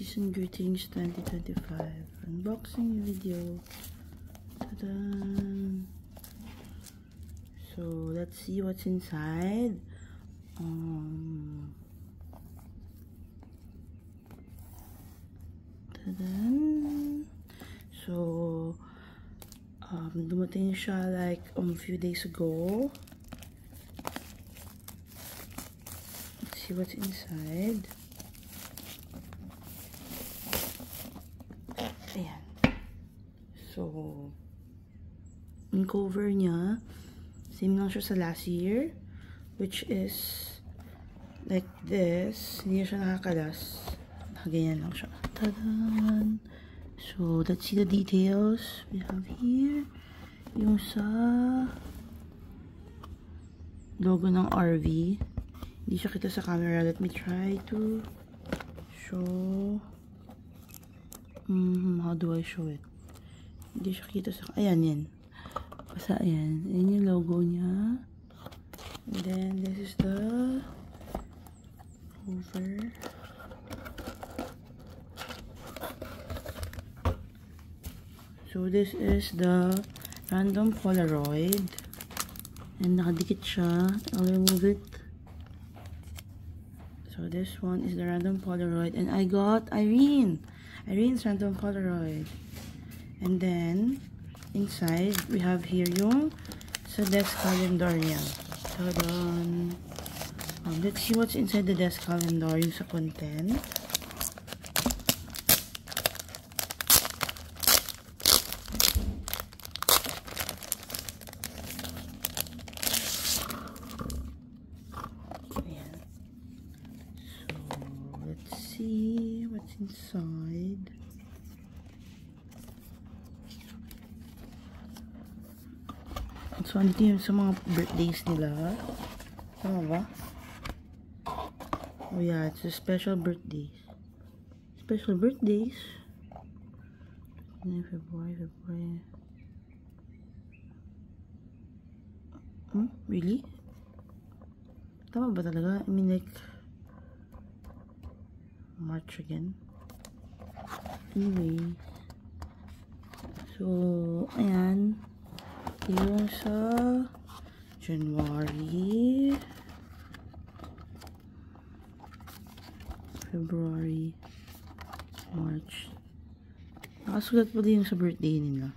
Season Greetings 2025 unboxing video. Ta-da! So let's see what's inside. Ta-da! So dumating siya like a few days ago. Let's see what's inside. Ayan. So, yung cover niya, same lang siya sa last year, which is like this. Hindi siya nakakalas. Ganyan lang siya. Tadan! So, let's see the details we have here. Yung sa logo ng RV. Hindi siya kita sa camera. Let me try to show. How do I show it? Hindi siya kita sa... Ayan, yan. Basta, ayan. Ayan yung logo niya. And then, this is the cover. So, this is the random Polaroid. And nakadikit siya. I'll remove it. So, this one is the random Polaroid. And I got Irene's random Polaroid. And then, inside, we have here yung sa desk calendar niya. Ta-dan! Let's see what's inside the desk calendar, yung sa content. Ayan. So, let's see what's inside. So, andito yung sa mga birthdays nila. Tama ba? Oh yeah, it's a special birthdays. Special birthdays. February. Really? Tama ba talaga? I mean like March again. Anyway. So, ayan. Yung sa January, February, March. Nakasulat pa din yung sa birthday nila.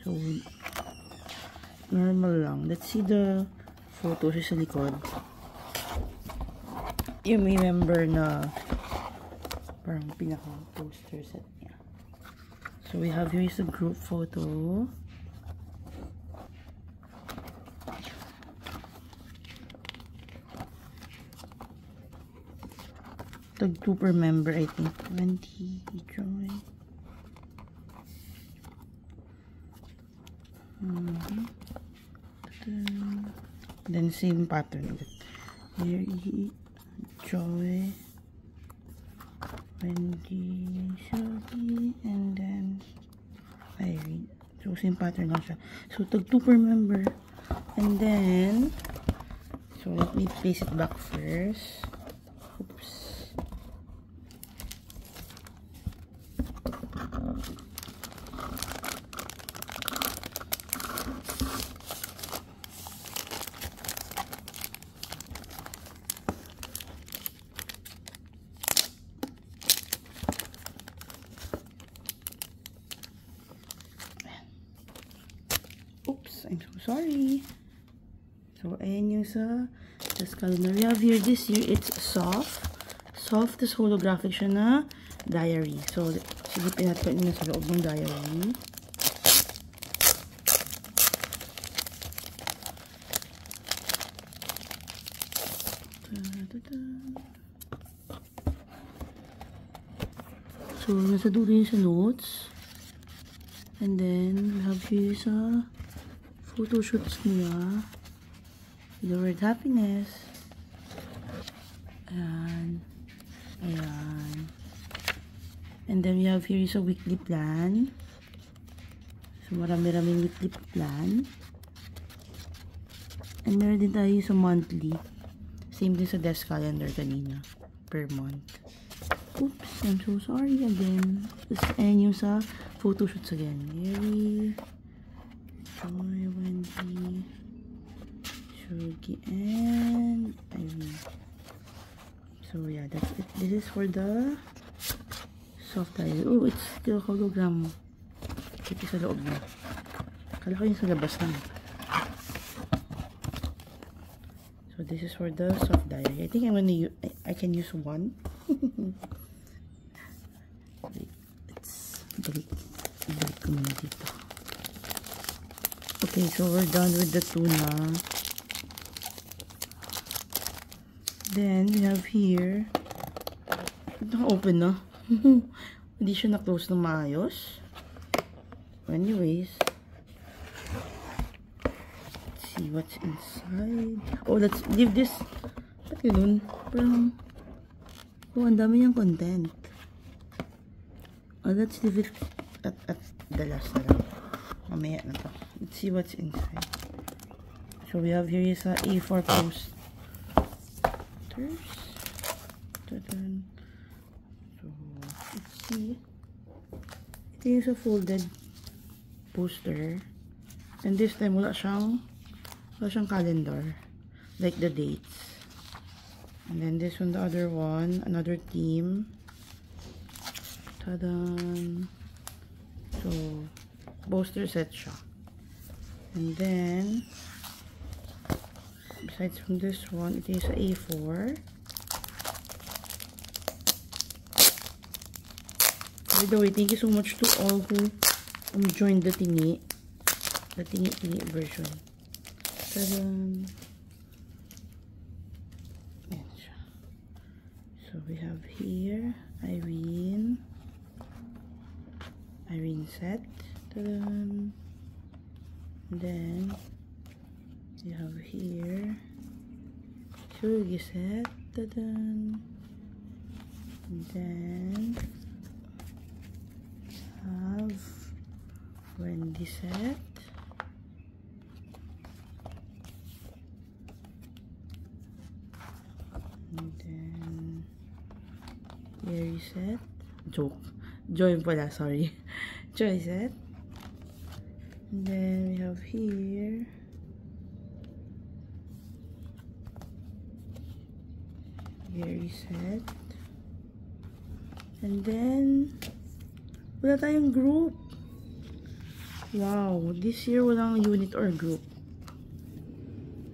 So, normal lang. Let's see the photos sa likod. You may remember na parang pinaka-poster set niya. So, we have here is a group photo. Tag 2 per member, I think. 20, Joy. Then, same pattern. Here, Joy. Wendy, Shelby, and then Irene. So, same pattern lang siya. So, tag 2 per member. And then, so, let me place it back first. Oops. Oops, I'm so sorry. So, ayan yung sa desk calendar. We have here this year, it's soft. Soft is holographic siya na diary. So, silipin natin na sa loob ng diary. So, nasa dulo yung sa notes. And then, we have here sa photo shoots niya. The word happiness. Ayan. Ayan. And then we have here is a weekly plan. So, marami-raming weekly plan. And meron din tayo sa monthly. Same din sa desk calendar kanina. Per month. Oops, I'm so sorry again. And yung sa photoshoots again. Mary, Joy, Wendy, Shugi, and Irene. So yeah, that's it. This is for the soft dial. Oh, it's still hologram. Ito sa loob na. Kala ko yung sa labas lang. So this is for the soft dial. I think I'm gonna use, I can use one. Let's balik ko muna dito. Okay, so we're done with the tuna. Then we have here, naka-open na. Hindi siya na-close na maayos. Anyways, let's see what's inside. Oh, let's leave this. Ba't yun? Parang, oh, ang dami niyang content. Oh, let's leave it at the last na lang. Mamaya na to. Let's see what's inside. So we have here is a A4 posters. So let's see. Ito is a folded poster. And this time wala siyang calendar. Like the dates. And then this one, the other one, another theme. Ta-da! So, poster set siya. And then, besides from this one, it is a A4. By the way, thank you so much to all who joined the tingi version. Ta-da! Ayan siya. So, we have here, Irene set. And then you have here Shugi set. And then have Wendy set. And then Yeri set. Joy pala, sorry. Joy set. And then we have here Yeri set. And then wala tayong group. Wow, this year walang unit or group.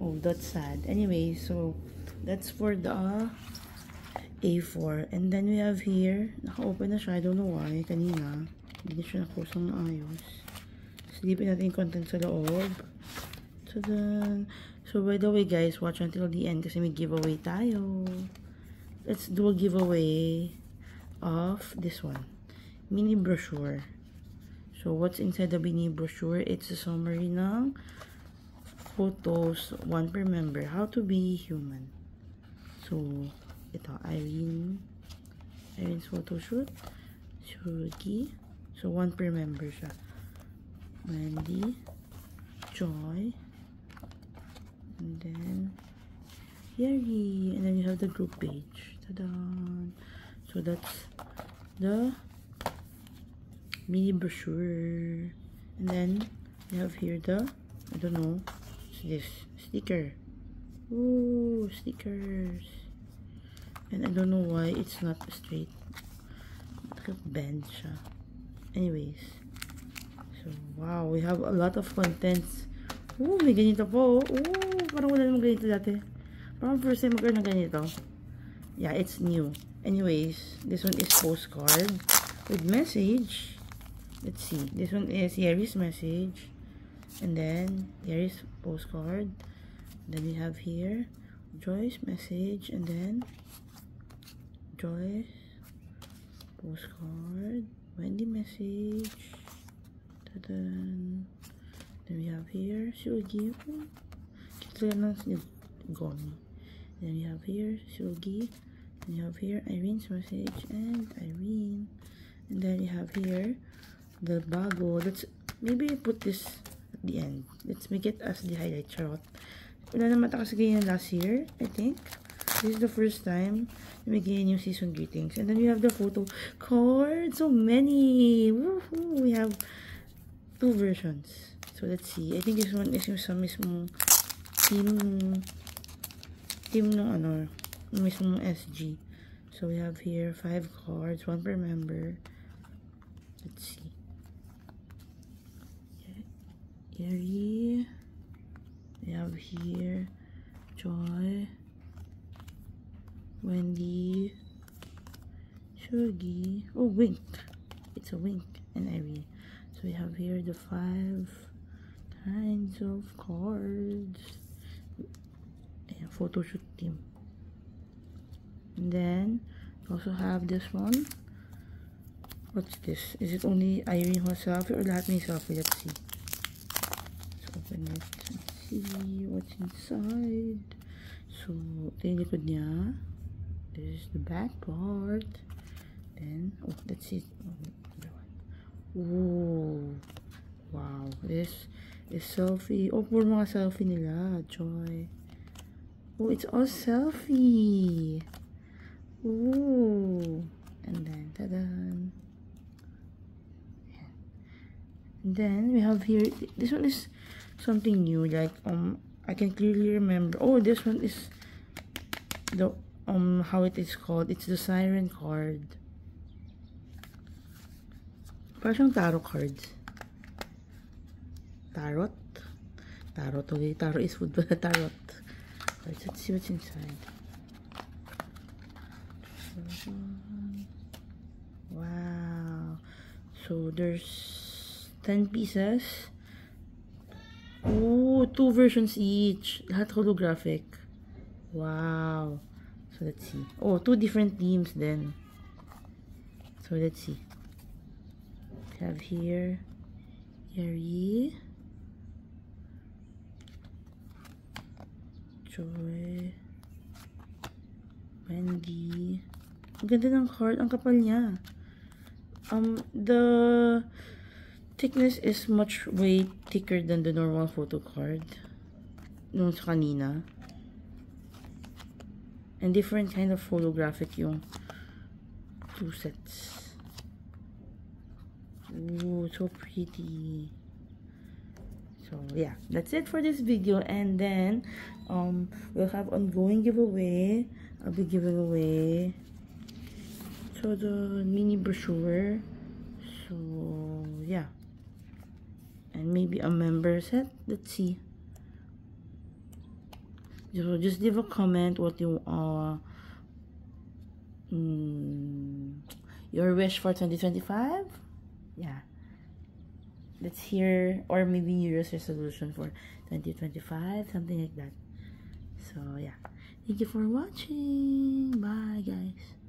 Oh, that's sad. Anyway, so that's for the A4. And then we have here, naka-open na siya. I don't know why. Kanina, hindi na siya na-close ng maayos. Silipin natin yung content sa loob. So, by the way, guys, watch until the end kasi may giveaway tayo. Let's do a giveaway of this one. Mini brochure. So, what's inside the mini brochure? It's a summary ng photos, one per member. How to be human. So, ito, Irene's photo shoot. Shugi. So, one per member siya. Wendy. Joy. And then, Yeri. And then you have the group page. Ta-da! So, that's the mini brochure. And then, you have here the, I don't know, what's this? Sticker. Ooh, stickers. And I don't know why it's not straight. Bend siya. Anyways. So, wow. We have a lot of contents. Ooh, may ganito po. Ooh, parang wala naman ganito dati. Parang first time magkaroon ng ganito. Yeah, it's new. Anyways, this one is postcard with message. Let's see. This one is Yeri's message. And then, Yeri's postcard. Then we have here Joy's message. And then, Joy's postcard, Wendy message. Then we have here Shugi. Then we have here Shugi. Then you have here Irene's message and Irene. And then you have here the bago. Let's maybe put this at the end. Let's make it as the highlight. Charot. Wala naman kasi ganyan last year, I think. This is the first time na may ganyan yung season greetings. And then we have the photo card. So many! Woohoo! We have 2 versions. So let's see. I think this one is yung sa mismong team ng ano, mismong SG. So we have here 5 cards, 1 per member. Let's see. Yeri. We have here Joy, Wendy, Shugi. Oh, Wink. It's a Wink and Irene. So we have here the 5 kinds of cards. Ayan, photo shoot team. And then we also have this one. What's this? Is it only Irene who has selfie or lahat may selfie? Let's see. Let's open it and see what's inside. So, ito yung likod niya. This is the back part. Then, oh, let's see. Oh, wow. This is selfie. Oh, puro mga selfie nila. Joy. Oh, it's all selfie. Oh. And then, tada. And then, we have here, this one is something new. Like, I can clearly remember. Oh, this one is the, how it is called. It's the Siren card. Parang tarot cards. Tarot? Tarot. Okay, tarot is food, but tarot. Let's see what's inside. Wow. So, there's 10 pieces. Oh, 2 versions each. Lahat holographic. Wow. So, let's see. Oh, 2 different themes then. So, let's see. We have here Yeri, Joy, Wendy. Ang ganda ng card. Ang kapal niya. The thickness is way thicker than the normal photo card nung sa kanina. And different kind of holographic yung 2 sets. Ooh, so pretty. So yeah, that's it for this video. And then we'll have ongoing giveaway. I'll be giving away the mini brochure. So yeah, and maybe a member set. Let's see. So just leave a comment what you your wish for 2025. Yeah, let's hear, or maybe New Year's resolution for 2025, something like that. So yeah, thank you for watching. Bye guys.